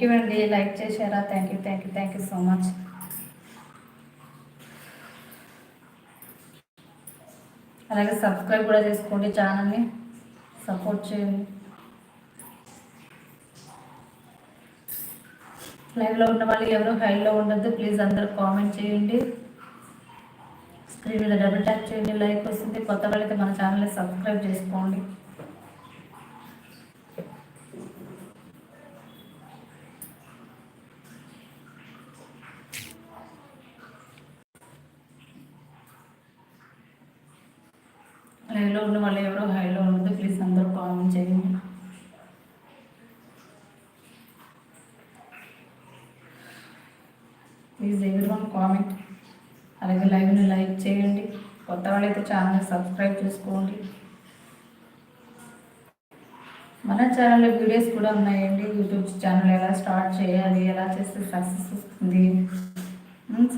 You అండి, like చేశారా? Thank you so much. అలాగే సబ్స్క్రైబ్ కూడా చేసుకోండి, ఛానల్ని సపోర్ట్ చేయండి. లైవ్లో ఉన్న వాళ్ళు ఎవరు హైలో ఉండొద్దు ప్లీజ్, అందరూ కామెంట్ చేయండి. స్క్రీన్ మీద డబుల్ ట్యాప్ చేయండి, లైక్ వస్తుంది. కొత్త వాళ్ళైతే మన ఛానల్ని సబ్స్క్రైబ్ చేసుకోండి. లైవ్లో ఉన్న వాళ్ళు ఎవరో హైలో ఉండదు ప్లీజ్, అందరూ కామెంట్ చేయండి. Please everyone comment. అలాగే లైవ్ని లైక్ చేయండి. కొత్త వాళ్ళైతే ఛానల్ని సబ్స్క్రైబ్ చేసుకోండి. మన ఛానల్లో వీడియోస్ కూడా ఉన్నాయండి. యూట్యూబ్ ఛానల్ ఎలా స్టార్ట్ చేయాలి, ఎలా చేస్తే సక్సెస్ వస్తుంది,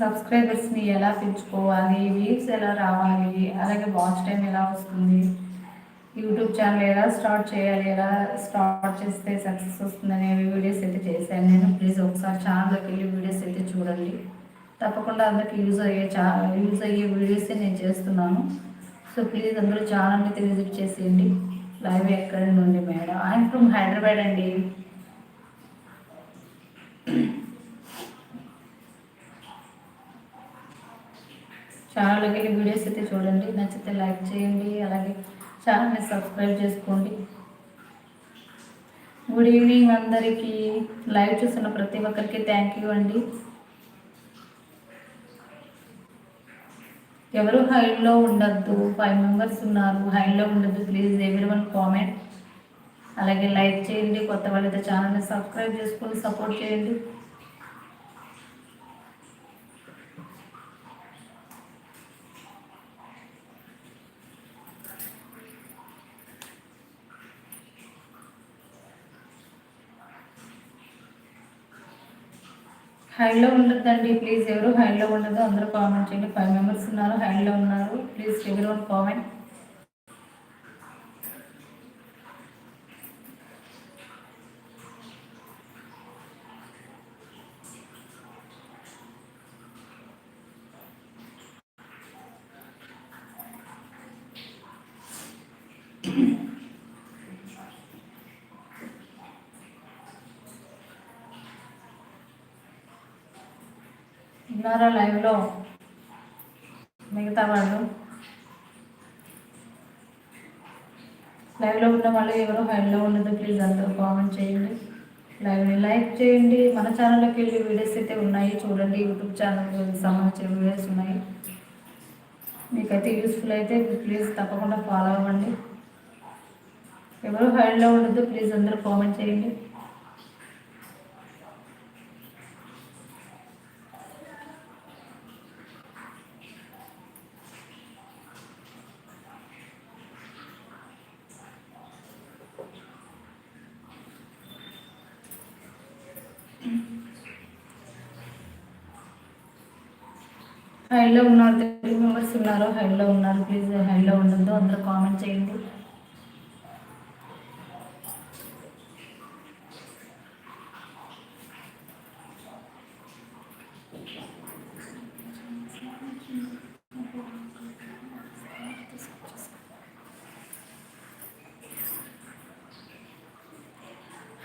సబ్స్క్రైబర్స్ని ఎలా పెంచుకోవాలి, వ్యూస్ ఎలా రావాలి, అలాగే వాచ్ టైం ఎలా వస్తుంది, యూట్యూబ్ ఛానల్ ఎలా స్టార్ట్ చేయాలి, ఎలా స్టార్ట్ చేస్తే సక్సెస్ వస్తుంది అనే వీడియోస్ అయితే చేశాను నేను. ప్లీజ్ ఒకసారి ఛానల్లోకి వెళ్ళి వీడియోస్ అయితే చూడండి. తప్పకుండా అందరికి యూజ్ అయ్యే వీడియోసే నేను చేస్తున్నాను. సో ప్లీజ్ అందరూ ఛానల్ని అయితే విజిట్ చేసేయండి. లైవ్ ఎక్కడి నుండి మేడం? ఐఎమ్ ఫ్రమ్ హైదరాబాద్ అండి. ఛానల్లోకి వెళ్ళి వీడియోస్ అయితే చూడండి, నచ్చితే లైక్ చేయండి, అలాగే ఛానల్ని సబ్స్క్రైబ్ చేసుకోండి. గుడ్ ఈవినింగ్ అందరికీ. లైవ్ చూస్తున్న ప్రతి ఒక్కరికి థ్యాంక్ యూ అండి. ఎవరు హైలో ఉండద్దు, 5 మెంబర్స్ ఉన్నారు, హైలో ఉండద్దు ప్లీజ్ ఎవరివన్ కామెంట్. అలాగే లైక్ చేయండి, కొత్త వాళ్ళైతే ఛానల్ని సబ్స్క్రైబ్ చేసుకొని సపోర్ట్ చేయండి. హైలో ఉండద్దండి ప్లీజ్, ఎవరు హైలో ఉండదు, అందరూ కామెంట్ చేయండి. 5 మెంబర్స్ ఉన్నారు, హైలో ఉన్నారు, ప్లీజ్ ఎవరి వన్ కామెంట్. ఉన్నారా లైవ్లో మిగతా వాళ్ళు? లైవ్లో ఉన్న వాళ్ళు ఎవరో హైలో ఉండదు ప్లీజ్, అందరూ కామెంట్ చేయండి. లైవ్ని లైక్ చేయండి. మన ఛానల్లోకి వెళ్ళి వీడియోస్ అయితే ఉన్నాయి చూడండి. యూట్యూబ్ ఛానల్కి సంబంధించిన వీడియోస్ ఉన్నాయి. మీకైతే యూస్ఫుల్ అయితే ప్లీజ్ తప్పకుండా ఫాలో అవ్వండి. ఎవరు హైలో ఉండదు ప్లీజ్, అందరూ కామెంట్ చేయండి. హైలో ఉన్నారు, 3 మెంబర్స్ ఉన్నారు, హైలో ఉన్నారు, ప్లీజ్ హైలో ఉండద్దు, అందరూ కామెంట్ చేయండి.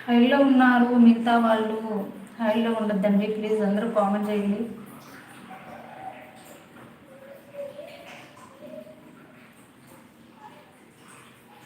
హైలో ఉన్నారు, మిగతా వాళ్ళు హైలో ఉండద్దండి ప్లీజ్, అందరూ కామెంట్ చేయండి.